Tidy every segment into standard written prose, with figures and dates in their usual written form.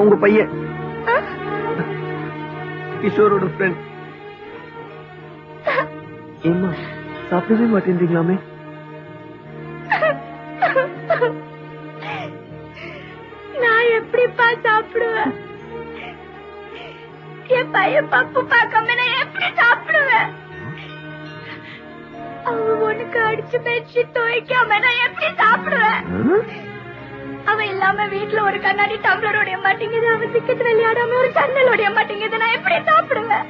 உங்க பையன் கிஷோரோட ஃப்ரெண்ட். ஏமா சாப்பிடவே மாட்டேன்றீங்களாமே? நான் எப்படிப்பா சாப்பிடுவேன்? என் பையன் பப்பு பார்க்காம நான் எப்படி சாப்பிடுவேன்? அவன் உனக்கு அடிச்சு பெட்ஷீட் துவைக்காம நான் எப்படி சாப்பிடுவேன்? அவன் இல்லாம வீட்டுல ஒரு கண்ணாடி டம்ளர் உடைய மாட்டேங்குது, அவன் சிக்கத்து விளையாடாம ஒரு ஜன்னல் உடைய மாட்டேங்குது, நான் எப்படி சாப்பிடுவேன்?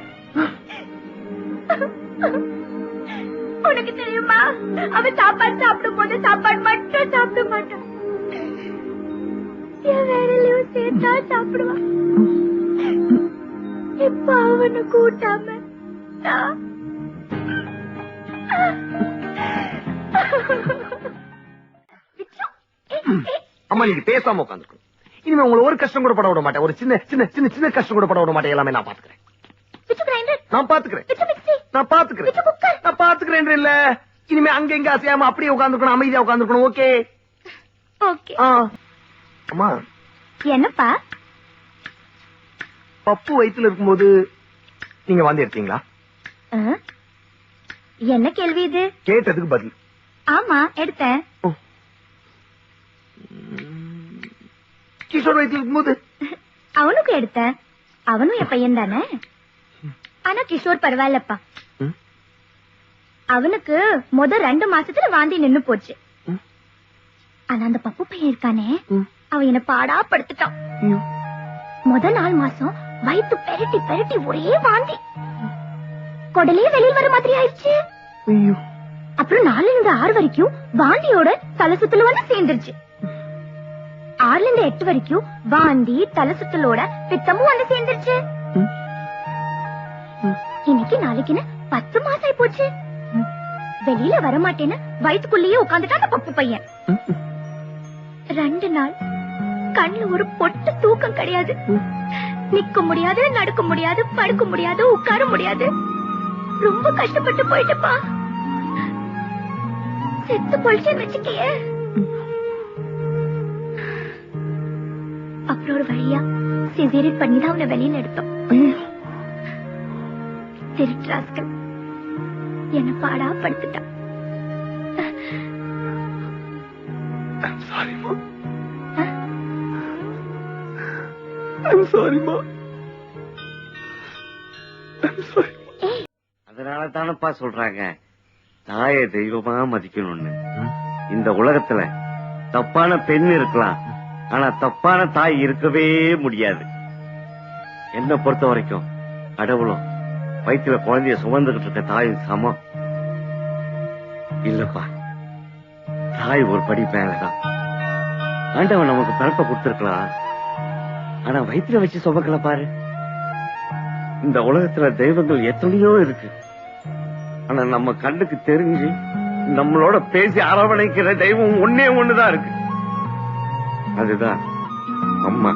உனக்கு தெரியுமா, அவன் சாப்பாடு சாப்பிடும் போது சாப்பாடு மட்டும் சாப்பிட மாட்டான், என் வேலையிலும் சேர்த்தா சாப்பிடுவான். இப்ப அவனை கூட்டாம அம்மா நீங்க பேசாம உட்காந்துருக்கணும். இனிமே உங்களை ஒரு கஷ்டம் கூட பட விட மாட்டேன். ஒரு சின்ன சின்ன சின்ன சின்ன கஷ்டம் கூட பட விட மாட்டேன். எல்லாமே நான் பாத்துக்கிறேன். நான் பாத்துக்கிறேன் இல்ல. இனிமே அங்க எங்க அசையாம அப்படியே உட்காந்துருக்கணும், அமைதியா உட்காந்துருக்கணும். Okay okay. அம்மா என்னப்பா? பப்பு வயித்துல இருக்கும்போது நீங்க வந்து எடுத்தீங்களா? என்ன கேள்வி இது? கேட்டதுக்கு பதில். ஆமா எடுத்தேன். கிஷோர் வயித்துல இருக்கும்போது அவனுக்கு எடுத்தேன். அவனும் என் பையன் தானே. ஆனா கிஷோர் பரவாயில்லப்பா. அவனுக்கு முதல் 2 மாசத்துல வாந்தி நின்னு போச்சு. ஆனா அந்த பப்பு பையன் இருக்கானே, அவன் என்ன பாடா படுத்துட்டான். முதல் 4 மாசம் வயிற்று பெரட்டி பெரட்டி ஒரே வாந்தி, குடலே வெளியில் வர மாதிரி ஆயிடுச்சு. அப்புறம் 4 இருந்து 6 வரைக்கும் வாந்தியோட தலை சுத்தல் வந்து சேர்ந்துருச்சு. 6 இருந்து 8 வரைக்கும் வாந்தி தலை சுத்தலோட பித்தமும் வந்து சேர்ந்துருச்சு. இன்னைக்கு நாளைக்குன்னு 10 மாசம் ஆயி போச்சு. வெளியில வரமாட்டேன்னு வயிற்றுக்குள்ளேயே உட்காந்துட்டான் அந்த பப்பு பையன். 2 நாள் கண்ணுல ஒரு பொட்டு தூக்கம் கிடையாது. நிக்க முடியாது, நடக்க முடியாது, படுக்க முடியாது, உட்கார முடியாது. ரொம்ப கஷ்டப்பட்டு போயிட்டுப்பா. செத்து பொழிச்சேன்னு வச்சுக்கைய. அப்புறம் ஒரு வழியா சிசேரியன் பண்ணிதான் அவனை வெளியில எடுத்தோம். திருட்ராஸ்கள் என்ன பாடா படுத்துட்டான். அதனால தானப்பா சொல்றாங்க தாயை தெய்வமா மதிக்கணும்னு. இந்த உலகத்துல தப்பான பெண் இருக்கலாம், ஆனா தப்பான தாய் இருக்கவே முடியாது. என்ன பொறுத்த வரைக்கும் கடவுளும் வயிற்றுல குழந்தைய சுமந்துகிட்டு இருக்க தாயும் சமம் இல்லப்பா. தாய் ஒரு படி மேலதான். ஆண்டவன் நமக்கு பிறப்ப கொடுத்திருக்கலாம், ஆனா வயிற்றுல வச்சு சுமக்கல பாரு. இந்த உலகத்துல தெய்வங்கள் எத்தனையோ இருக்கு, ஆனா நம்ம கண்ணுக்கு தெரிஞ்சு நம்மளோட பேசி அரவணைக்கிற தெய்வம் ஒன்னே ஒண்ணுதான் இருக்கு. அதுதான் அம்மா.